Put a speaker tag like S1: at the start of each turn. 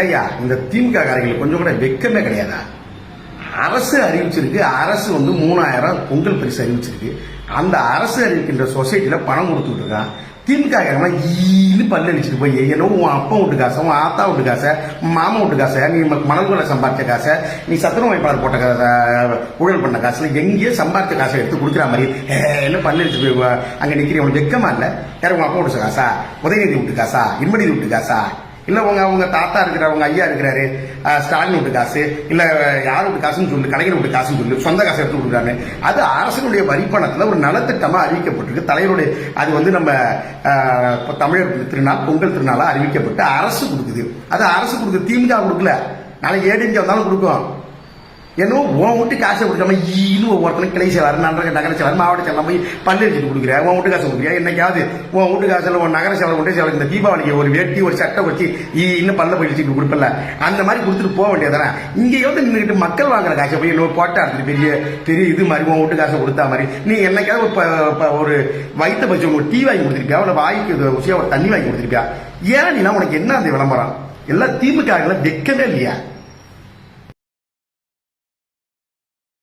S1: ஏயா இந்த திமுக காரங்களுக்கு கொஞ்சம் கூட வெக்கமே கிடையாதா? அரசு அறிவிச்சிருக்கு, அரசு 3000 பொங்கல் பரிசு அறிவிச்சிருக்கு. அந்த அரசு அறிவிக்கின்ற சொசைட்டில பணம் கொடுத்துட்டு இருக்கான். திமுக ஈன்னு பல்லு அடிச்சுட்டு போய் என்னோ உன் அப்பா வீட்டு காசை, உன் ஆத்தா வீட்டு காசை, மாமா வீட்டு காசை, நீ மணல்கொலை சம்பாதிச்ச காசை, நீ சத்துணவு வைப்பாளர் போட்ட காசை, ஊழல் பண்ண காசுல எங்கேயோ சம்பாதிச்ச காசை எடுத்து கொடுக்குற மாதிரி என்ன பல்லு அடிச்சு போய் அங்க நிக்கிறீங்க. உனக்கு வெக்கமா இல்ல? யாரும் உங்க அப்பா வீட்டு காசா, உதயநிதி வீட்டு காசா, இன்பநிதி வீட்டு காசா, இல்ல அவங்க தாத்தா இருக்கிறார், உங்க ஐயா இருக்கிறாரு, ஸ்டாலின் விட்டு காசு, இல்ல யார் விட்டு காசுன்னு சொல்லு, கலைஞர் விட்டு காசுன்னு சொல்லு, சொந்த காசை எடுத்து கொடுக்குறாரு. அது அரசனுடைய வரிப்பணத்துல ஒரு நலத்திட்டமா அறிவிக்கப்பட்டிருக்கு. தலைவருடைய அது நம்ம தமிழர் திருநாள், பொங்கல் திருநாளா அறிவிக்கப்பட்டு அரசு கொடுக்குது. அது அரசு கொடுக்குது, திமுக கொடுக்கல. நாளைக்கு ஏடிஎம்கே வந்தாலும் கொடுக்கும். என்னோ உன் வீட்டு காசை கொடுக்காம ஈன்னு ஒவ்வொருத்தரும் கிளை செயலாளர், நகர செயலாளர், மாவட்ட செயலாளர் போய் பல்லு அடிச்சுட்டு கொடுக்குறேன். உன் வீட்டு காசை கொடுக்குறியா? என்னைக்காவது உன் வீட்டு காசில் உன் நகர செயலாளர், ஒன்றிய செயலாளர் இந்த தீபாவளிக்கு ஒரு வேட்டி ஒரு சட்டை வச்சு இன்னும் பல்ல போய் அடிச்சுட்டு கொடுப்பல, அந்த மாதிரி கொடுத்துட்டு போக வேண்டியதானே. இங்கே நின்றுட்டு மக்கள் வாங்குற காசை போய் இன்னொரு போட்டா எடுத்துட்டு பெரிய இது மாதிரி உன் வீட்டு காசை கொடுத்தா மாதிரி நீ என்னைக்காவது ஒரு வயிற்ற பச்சு ஒரு டீ வாங்கி கொடுத்துருப்பியா, ஒரு வாய்க்கு ஒரு தண்ணி வாங்கி கொடுத்துருப்பியா? ஏன் நீலாம் உனக்கு என்ன அந்த விளம்பரம்? எல்லாம் திமுக வெக்கமே இல்லையா?